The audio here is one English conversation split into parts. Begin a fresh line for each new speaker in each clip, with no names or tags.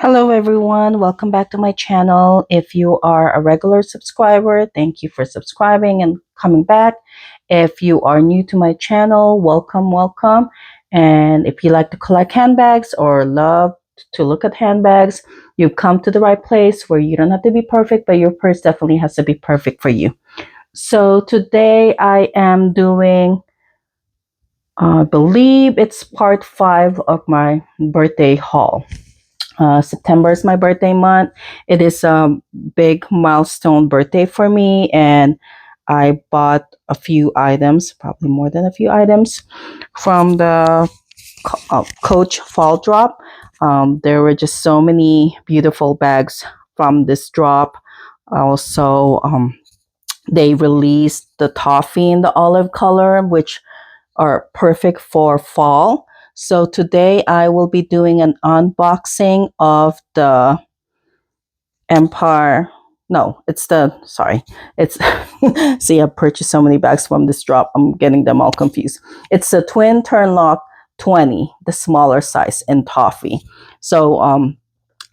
Hello everyone, welcome back to my channel. If you are a regular subscriber, thank you for subscribing and coming back. If you are new to my channel, welcome. And if you like to collect handbags or love to look at handbags, you've come to the right place where you don't have to be perfect, but your purse definitely has to be perfect for you. So today I am doing, I believe it's part 5 of my birthday haul. September is my birthday month. It is a big milestone birthday for me, and I bought a few items, probably more than a few items, from the Coach Fall Drop. There were just so many beautiful bags from this drop. Also, they released the Toffee in the olive color, which are perfect for fall. So today I will be doing an unboxing of the Empire. No, it's the, sorry. It's, see, I purchased so many bags from this drop. I'm getting them all confused. It's the Twin Turnlock 20, the smaller size in Toffee. So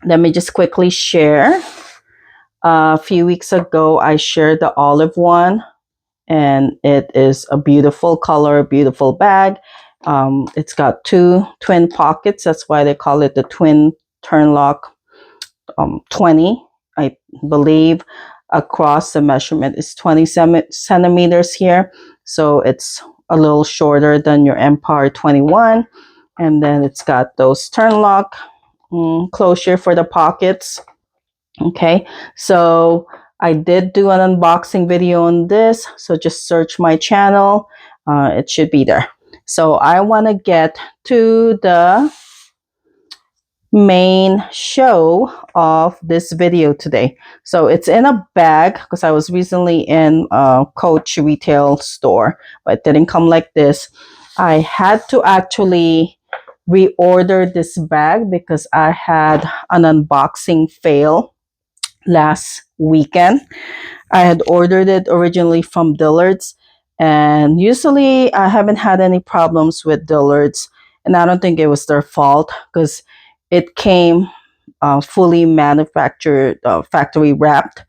let me just quickly share. A few weeks ago, I shared the olive one, and it is a beautiful color, beautiful bag. It's got two twin pockets. That's why they call it the Twin Turnlock 20. I believe across the measurement is 20 centimeters here. So it's a little shorter than your Empire 21. And then it's got those Turnlock closure for the pockets. Okay, so I did do an unboxing video on this, so just search my channel. It should be there. So I want to get to the main show of this video today. So it's in a bag because I was recently in a Coach retail store, but it didn't come like this. I had to actually reorder this bag because I had an unboxing fail last weekend. I had ordered it originally from Dillard's, and usually I haven't had any problems with Dillard's, and I don't think it was their fault because it came fully manufactured, factory wrapped,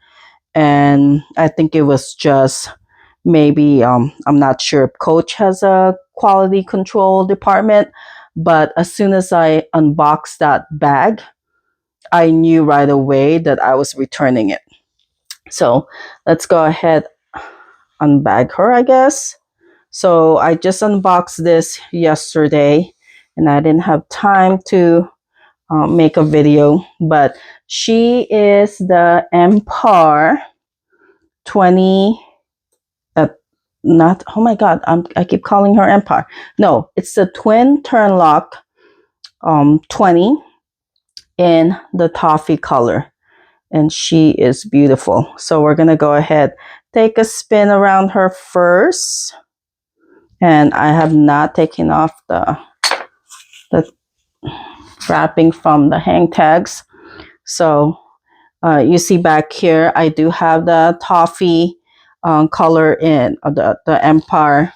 and I think it was just maybe I'm not sure if Coach has a quality control department, but as soon as I unboxed that bag, I knew right away that I was returning it. So let's go ahead, unbag her, I guess. So I just unboxed this yesterday, and I didn't have time to make a video, but she is the Empire 20, not, oh my God, I keep calling her Empire. No, it's the Twin Turnlock 20 in the Toffee color. And she is beautiful. So we're gonna go ahead, take a spin around her first. And I have not taken off the wrapping from the hang tags. So you see back here, I do have the Toffee color in the Empire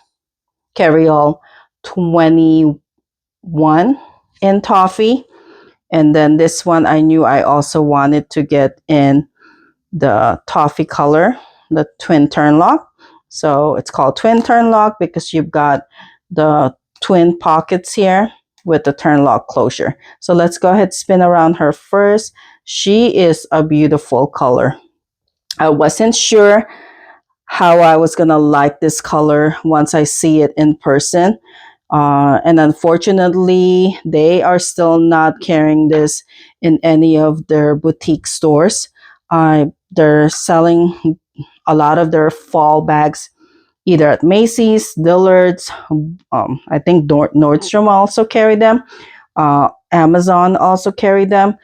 Carryall 21 in Toffee. And then this one, I knew I also wanted to get in the Toffee color, the Twin Turnlock. So it's called Twin Turnlock because you've got the twin pockets here with the Turnlock closure. So let's go ahead, spin around her first. She is a beautiful color. I wasn't sure how I was gonna like this color once I see it in person. And unfortunately, they are still not carrying this in any of their boutique stores. They're selling a lot of their fall bags either at Macy's, Dillard's, I think Nordstrom also carry them. Amazon also carry them.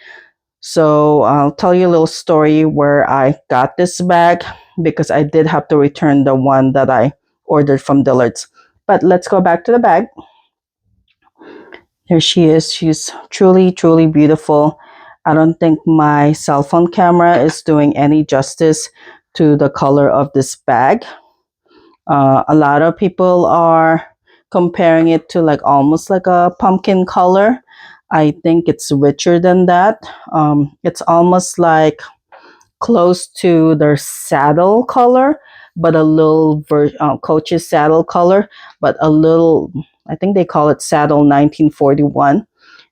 So I'll tell you a little story where I got this bag because I did have to return the one that I ordered from Dillard's. But let's go back to the bag. Here she is. She's truly, truly beautiful. I don't think my cell phone camera is doing any justice to the color of this bag. A lot of people are comparing it to like almost like a pumpkin color. I think it's richer than that. It's almost like close to their saddle color, but a little Coach's saddle color, but a little, I think they call it Saddle 1941.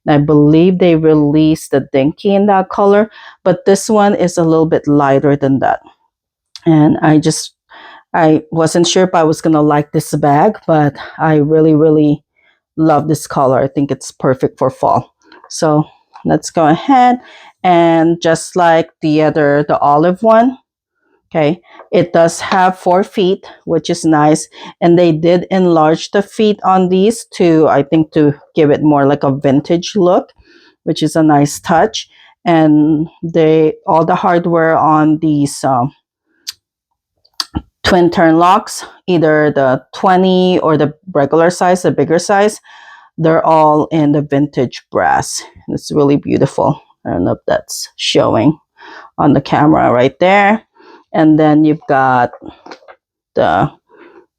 And I believe they released the Dinky in that color, but this one is a little bit lighter than that. And I wasn't sure if I was going to like this bag, but I really, really love this color. I think it's perfect for fall. So let's go ahead, and just like the olive one, okay, it does have 4 feet, which is nice. And they did enlarge the feet on these to, I think, to give it more like a vintage look, which is a nice touch. And all the hardware on these twin Turnlocks, either the 20 or the regular size, the bigger size, they're all in the vintage brass. It's really beautiful. I don't know if that's showing on the camera right there. And then you've got the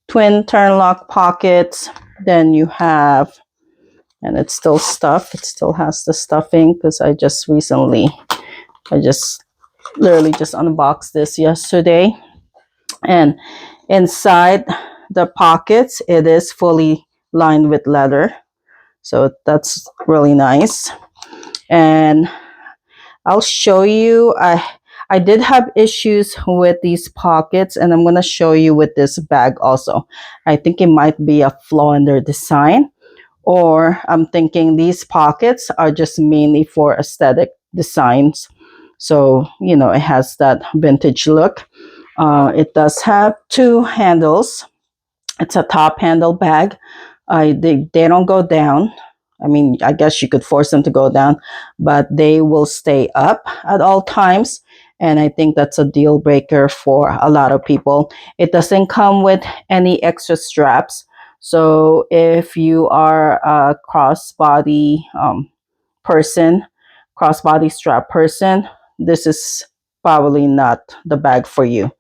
twin Turnlock pockets. Then you have, and it's still stuffed. It still has the stuffing because I just literally just unboxed this yesterday. And inside the pockets, it is fully lined with leather. So that's really nice. And I'll show you. I did have issues with these pockets, and I'm going to show you with this bag also. I think it might be a flaw in their design, or I'm thinking these pockets are just mainly for aesthetic designs. So, it has that vintage look. It does have 2 handles. It's a top handle bag. They don't go down. I mean, I guess you could force them to go down, but they will stay up at all times. And I think that's a deal breaker for a lot of people. It doesn't come with any extra straps. So if you are a crossbody strap person, this is probably not the bag for you.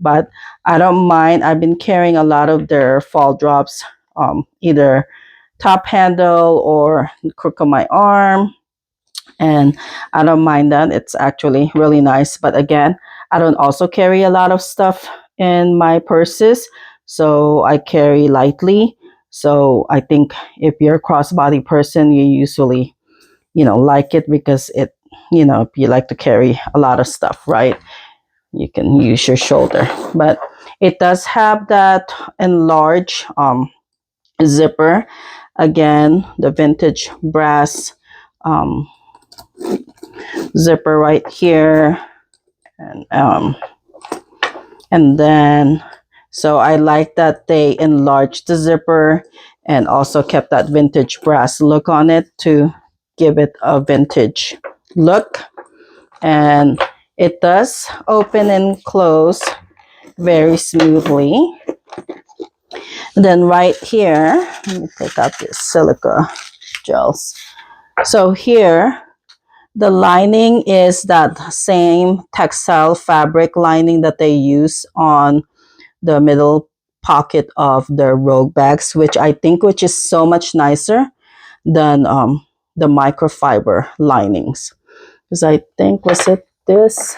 But I don't mind. I've been carrying a lot of their fall drops, either top handle or crook of my arm, and I don't mind that. It's actually really nice. But again, I don't also carry a lot of stuff in my purses, so I carry lightly. So I think if you're a crossbody person, you usually like it, because if you like to carry a lot of stuff, right, you can use your shoulder. But it does have that enlarged zipper. Again, the vintage brass zipper right here. And then, so I like that they enlarged the zipper and also kept that vintage brass look on it to give it a vintage look. And it does open and close very smoothly. And then right here, let me take out this silica gels. So here, the lining is that same textile fabric lining that they use on the middle pocket of the Rogue bags, which is so much nicer than the microfiber linings. Because I think, was it this?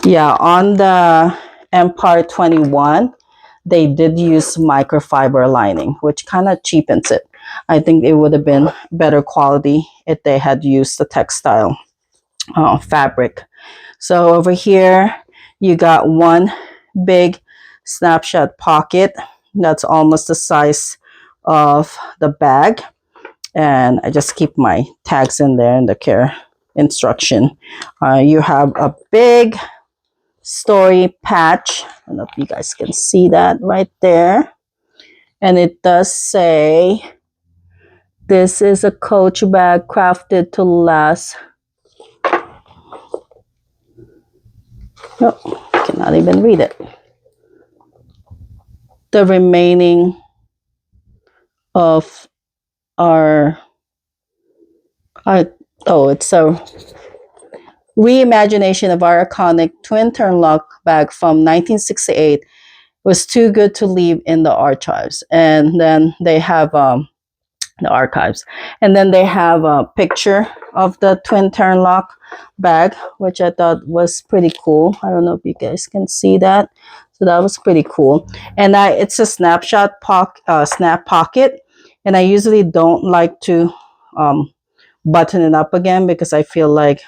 Yeah, on the Empire 21, they did use microfiber lining, which kind of cheapens it. I think it would have been better quality if they had used the textile fabric. So over here, you got one big snapshot pocket that's almost the size of the bag. And I just keep my tags in there in the care instruction. You have a big story patch. I don't know if you guys can see that right there. And it does say, this is a Coach bag crafted to last. Oh, cannot even read it. The remaining of our, it's a reimagination of our iconic twin Turnlock bag from 1968. Was too good to leave in the archives. And then they have the archives. And then they have a picture of the twin Turnlock bag, which I thought was pretty cool. I don't know if you guys can see that. So that was pretty cool. And it's a snap pocket. And I usually don't like to button it up again because I feel like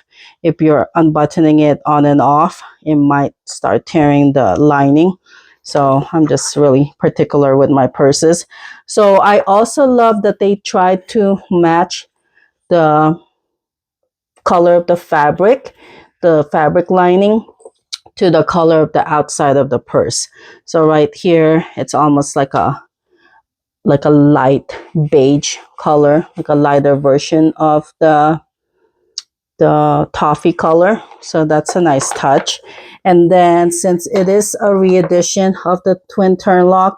if you're unbuttoning it on and off, it might start tearing the lining. So I'm just really particular with my purses. So I also love that they tried to match the color of the fabric lining to the color of the outside of the purse. So right here, it's almost like a light beige color, like a lighter version of the toffee color. So that's a nice touch. And then since it is a re-edition of the twin Turnlock,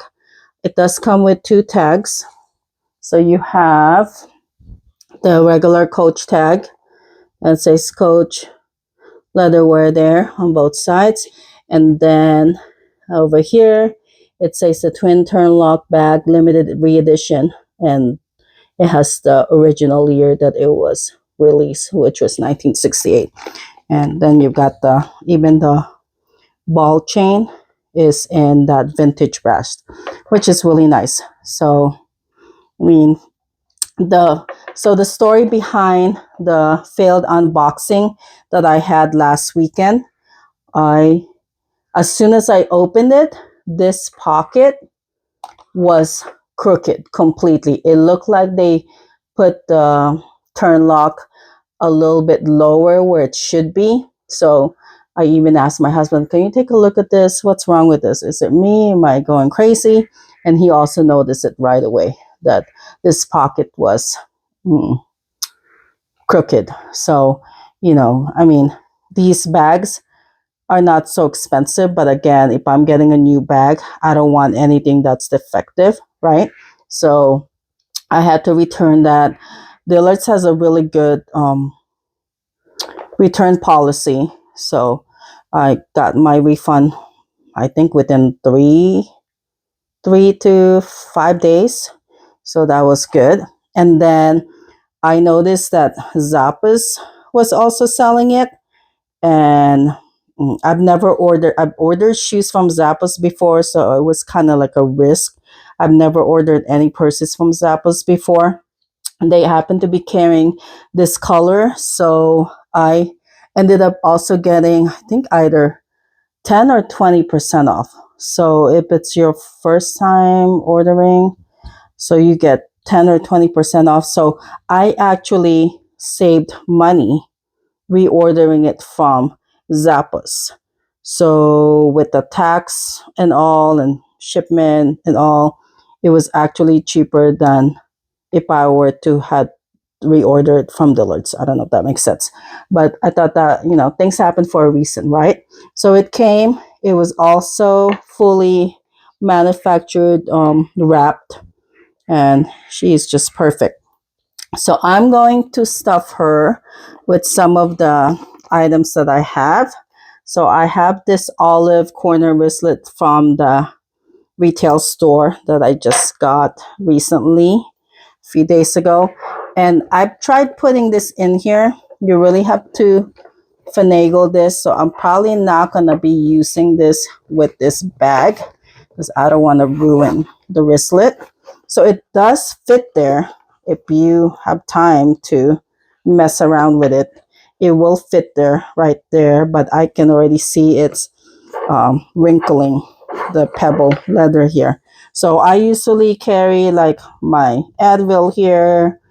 it does come with 2 tags. So you have the regular Coach tag that says Coach leatherwear there on both sides. And then over here, it says the twin Turnlock bag limited re-edition. And it has the original year that it was released, which was 1968. And then you've got even the ball chain is in that vintage brass, which is really nice. So, I mean, the story behind the failed unboxing that I had last weekend, as soon as I opened it, this pocket was crooked completely. It looked like they put the Turnlock a little bit lower where it should be. So I even asked my husband, can you take a look at this? What's wrong with this? Is it me? Am I going crazy? And he also noticed it right away that this pocket was crooked. So, I mean, these bags are not so expensive. But again, if I'm getting a new bag, I don't want anything that's defective, right? So I had to return that. Dillard's has a really good return policy. So I got my refund, I think within 3 to 5 days. So that was good. And then I noticed that Zappos was also selling it. And I've ordered shoes from Zappos before. So it was kind of like a risk. I've never ordered any purses from Zappos before. They happen to be carrying this color, so I ended up also getting, I think, either 10 or 20% off. So if it's your first time ordering, so you get 10 or 20% off. So I actually saved money reordering it from Zappos. So with the tax and all and shipment and all, it was actually cheaper than if I were to had reordered from Dillard's. I don't know if that makes sense. But I thought that, things happen for a reason, right? So it came, it was also fully manufactured, wrapped, and she's just perfect. So I'm going to stuff her with some of the items that I have. So I have this olive corner wristlet from the retail store that I just got recently, few days ago. And I've tried putting this in here. You really have to finagle this. So I'm probably not going to be using this with this bag because I don't want to ruin the wristlet. So it does fit there if you have time to mess around with it. It will fit there right there, but I can already see it's wrinkling the pebble leather here. So I usually carry like my Advil here,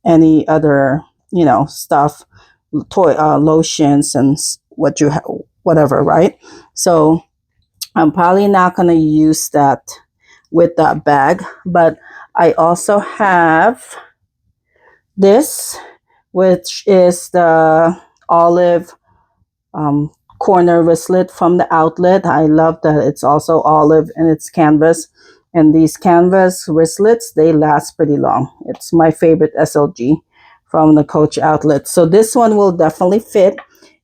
any other, stuff, toy, lotions and whatever, right? So I'm probably not going to use that with that bag, but I also have this, which is the olive um, corner wristlet from the outlet. I love that it's also olive and it's canvas. And these canvas wristlets, they last pretty long. It's my favorite SLG from the Coach outlet. So this one will definitely fit.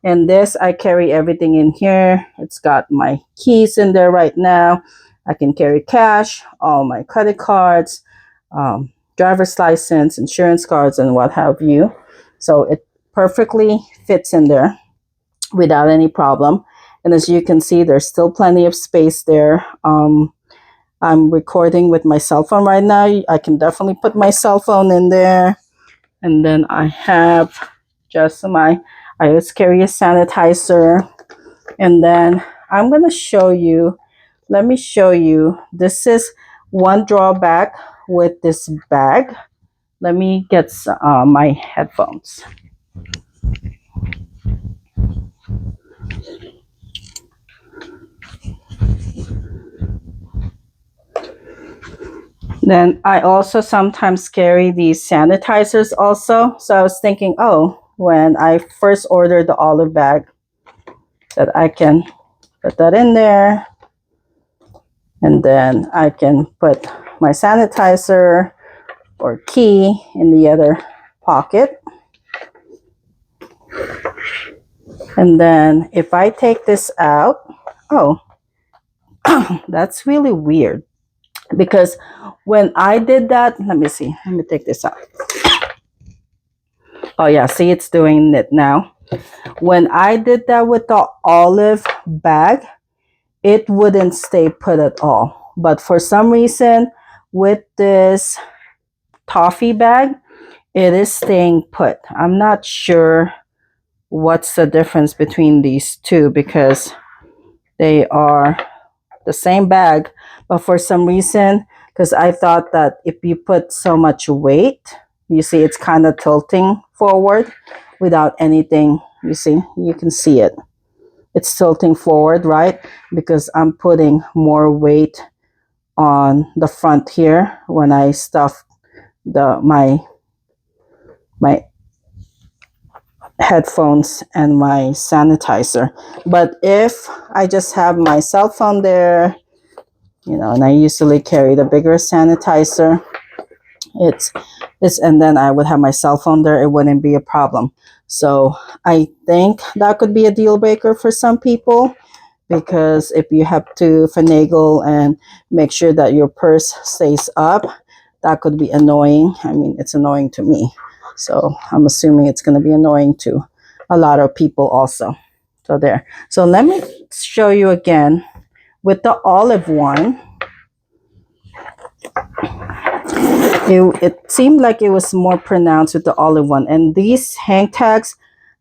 And this, I carry everything in here. It's got my keys in there right now. I can carry cash, all my credit cards, driver's license, insurance cards, and what have you. So it perfectly fits in there without any problem. And as you can see, there's still plenty of space there. I'm recording with my cell phone right now. I can definitely put my cell phone in there. And then I have just I always carry a sanitizer. And then I'm going to show you, let me show you, this is one drawback with this bag. Let me get my headphones. Then I also sometimes carry these sanitizers also. So I was thinking, oh, when I first ordered the olive bag, that I can put that in there. And then I can put my sanitizer or key in the other pocket. And then if I take this out, oh, that's really weird. Because when I did that, let me see, let me take this out. Oh yeah, see, it's doing it now. When I did that with the olive bag, it wouldn't stay put at all. But for some reason, with this toffee bag, it is staying put. I'm not sure what's the difference between these two because they are the same bag, but for some reason, because I thought that if you put so much weight, you see it's kind of tilting forward without anything. You see, you can see it. It's tilting forward, right? Because I'm putting more weight on the front here when I stuff my headphones and my sanitizer. But if I just have my cell phone there, and I usually carry the bigger sanitizer, and then I would have my cell phone there, it wouldn't be a problem. So I think that could be a deal breaker for some people, because if you have to finagle and make sure that your purse stays up, that could be annoying. I mean, it's annoying to me. So I'm assuming it's going to be annoying to a lot of people also. So there. So let me show you again with the olive one. It seemed like it was more pronounced with the olive one. And these hang tags,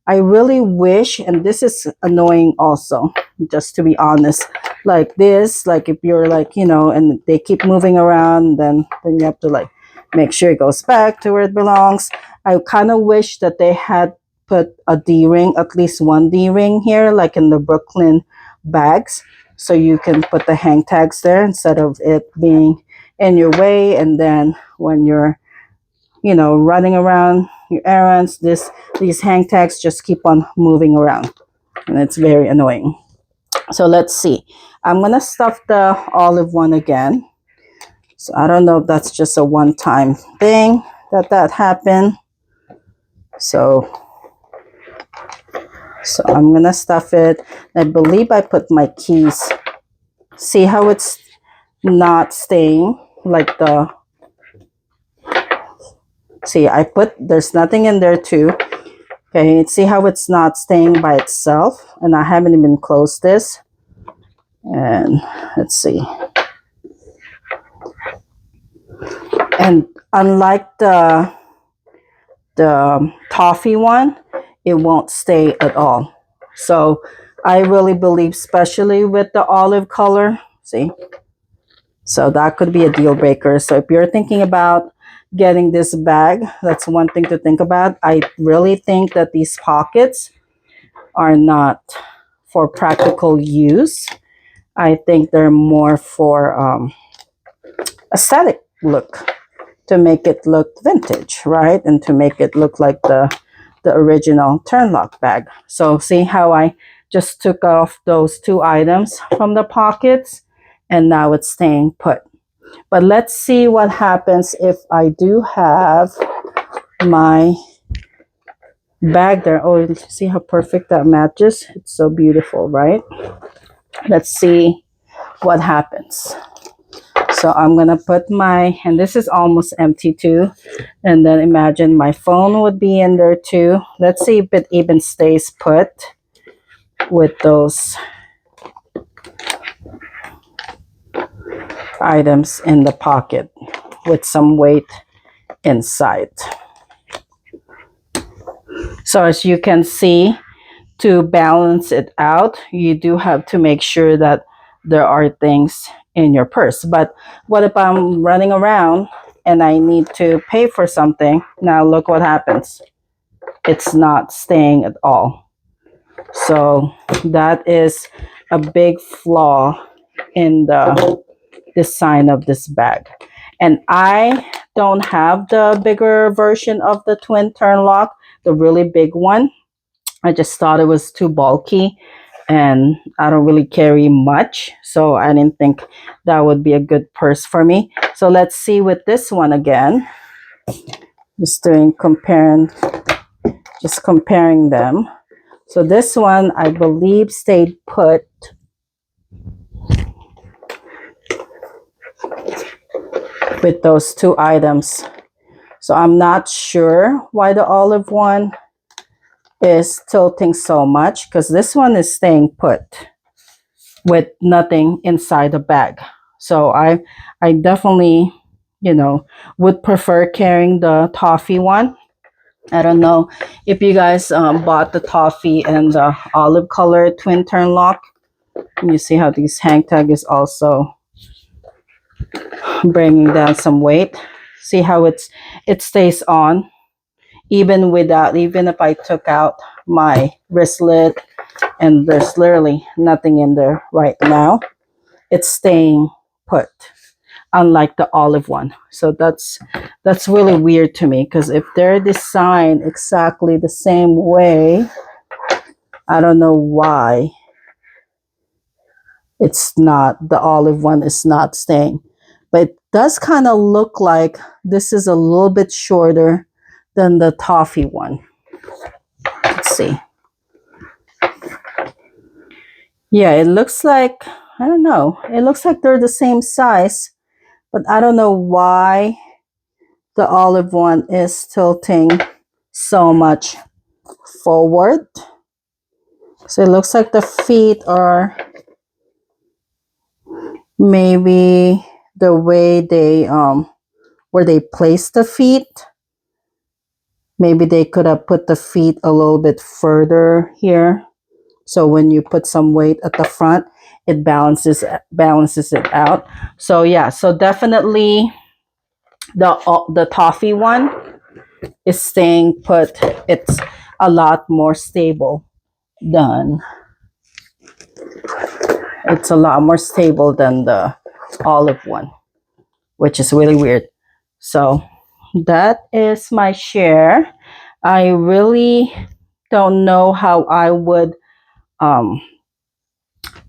I really wish, and this is annoying also, just to be honest, like this, like if you're like, and they keep moving around, then you have to like make sure it goes back to where it belongs. I kind of wish that they had put a D-ring, at least one D-ring here, like in the Brooklyn bags, so you can put the hang tags there instead of it being in your way. And then when you're, running around your errands, these hang tags just keep on moving around, and it's very annoying. So let's see. I'm gonna stuff the olive one again. So I don't know if that's just a one-time thing that happened. So I'm gonna stuff it. I believe I put my keys. See how it's not staying like the. See, there's nothing in there too. Okay, see how it's not staying by itself, and I haven't even closed this. And let's see. And unlike the toffee one, it won't stay at all. So I really believe, especially with the olive color, see, so that could be a deal breaker. So if you're thinking about getting this bag, that's one thing to think about. I really think that these pockets are not for practical use. I think they're more for aesthetic look, to make it look vintage, right? And to make it look like the original Turnlock bag. So see how I just took off those two items from the pockets, and now it's staying put. But let's see what happens if I do have my bag there. Oh, see how perfect that matches? It's so beautiful, right? Let's see what happens. So I'm gonna put my, and this is almost empty too, and then imagine my phone would be in there too. Let's see if it even stays put with those items in the pocket with some weight inside. So as you can see, to balance it out, you do have to make sure that there are things in your purse. But what if I'm running around and I need to pay for something? Now look what happens. It's not staying at all. So that is a big flaw in the design of this bag. And I don't have the bigger version of the twin Turnlock, the really big one. I just thought it was too bulky and I don't really carry much. So I didn't think that would be a good purse for me. So let's see with this one again. Just comparing them. So this one, I believe, stayed put. With those two items. So I'm not sure why the olive one is tilting so much, because this one is staying put with nothing inside the bag. So I definitely, would prefer carrying the Toffee one. I don't know if you guys bought the Toffee and the olive color twin Turnlock. You see how this hang tag is also bringing down some weight. See how it stays on even if I took out my wristlet and there's literally nothing in there right now. It's staying put, unlike the olive one. So that's really weird to me, because if they're designed exactly the same way, I don't know why the olive one is not staying. But it does kind of look like this is a little bit shorter than the Toffee one. Let's see. Yeah, it looks like, I don't know. It looks like they're the same size, but I don't know why the olive one is tilting so much forward. So it looks like the feet are maybe the way they where they place the feet. Maybe they could have put the feet a little bit further here. So when you put some weight at the front, it balances it out. So yeah, so definitely the Toffee one is staying put. It's a lot more stable than the olive one, which is really weird. So that is my share. I really don't know how I would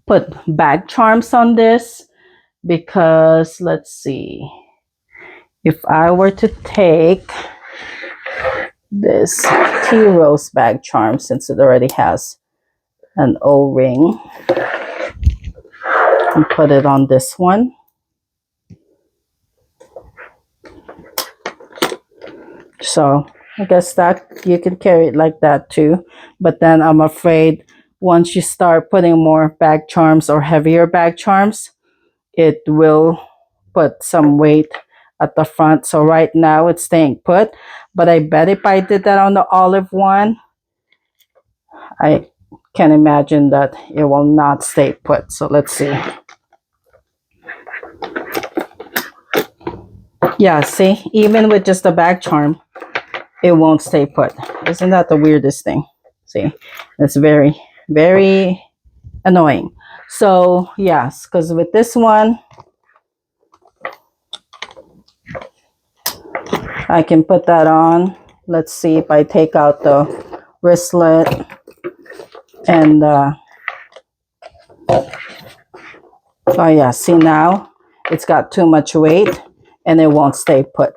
put bag charms on this, because let's see, if I were to take this tea rose bag charm, since it already has an O-ring, and put it on this one. So I guess that you can carry it like that too. But then I'm afraid once you start putting more bag charms or heavier bag charms, it will put some weight at the front. So right now it's staying put. But I bet if I did that on the olive one, I can imagine that it will not stay put. So let's see. Yeah, see, even with just a bag charm, it won't stay put. Isn't that the weirdest thing? See, it's very, very annoying. So yes, because with this one, I can put that on. Let's see if I take out the wristlet and oh yeah, see, now it's got too much weight and it won't stay put.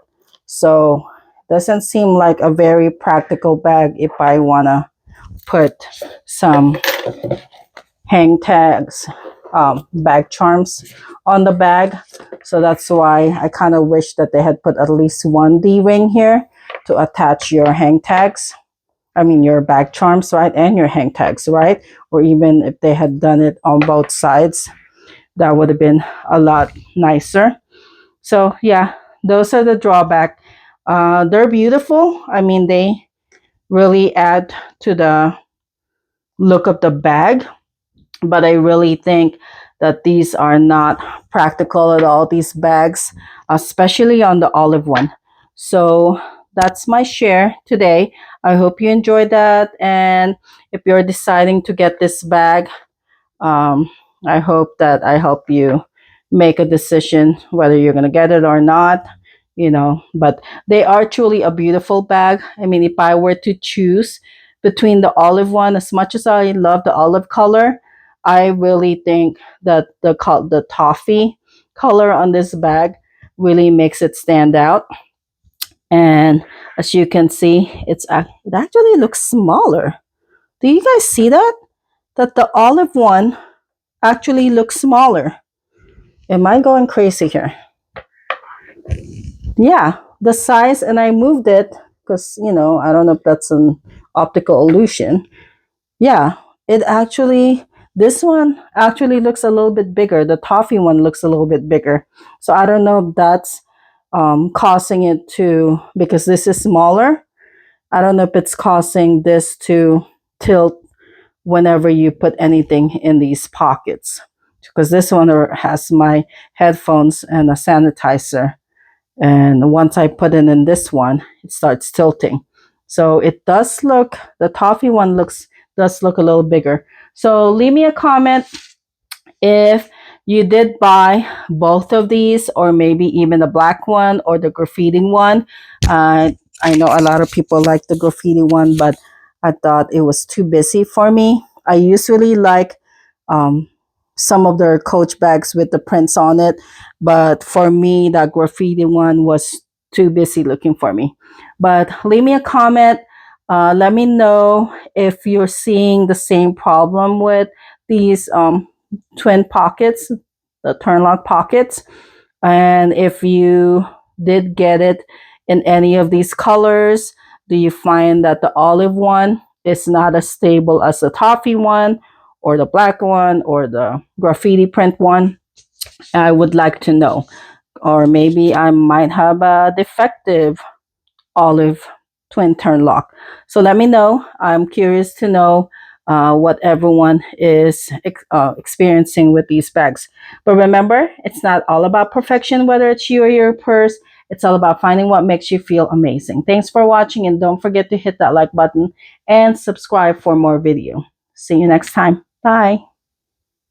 So doesn't seem like a very practical bag if I want to put some hang tags bag charms on the bag. So that's why I kind of wish that they had put at least one D-ring here to attach your hang tags. I mean, your bag charms, right? And your hang tags, right? Or even if they had done it on both sides, that would have been a lot nicer. So yeah, those are the drawback. They're beautiful. I mean, they really add to the look of the bag, but I really think that these are not practical at all, these bags, especially on the olive one. So that's my share today. I hope you enjoyed that. And if you're deciding to get this bag, um, I hope that I help you make a decision whether you're going to get it or not. But they are truly a beautiful bag. I mean, if I were to choose between the olive one, as much as I love the olive color, I really think that the toffee color on this bag really makes it stand out. And as you can see, it actually looks smaller. Do you guys see that? That the olive one actually looks smaller. Am I going crazy here? Yeah, the size, and I moved it because, I don't know if that's an optical illusion. Yeah, it actually, this one actually looks a little bit bigger. The toffee one looks a little bit bigger. So I don't know if that's causing it to, because this is smaller, I don't know if it's causing this to tilt whenever you put anything in these pockets. Because this one has my headphones and a sanitizer. And once I put it in this one, it starts tilting. So it does look, the toffee one does look a little bigger. So leave me a comment if you did buy both of these, or maybe even the black one or the graffiti one. I know a lot of people like the graffiti one, but I thought it was too busy for me. I usually like um, some of their Coach bags with the prints on it, but for me, that graffiti one was too busy looking for me. But leave me a comment. Let me know if you're seeing the same problem with these twin pockets, the Turnlock pockets. And if you did get it in any of these colors, do you find that the olive one is not as stable as the toffee one, or the black one, or the graffiti print one? I would like to know. Or maybe I might have a defective olive twin Turnlock. So let me know. I'm curious to know what everyone is experiencing with these bags. But remember, it's not all about perfection, whether it's you or your purse. It's all about finding what makes you feel amazing. Thanks for watching, and don't forget to hit that like button and subscribe for more video. See you next time. Bye.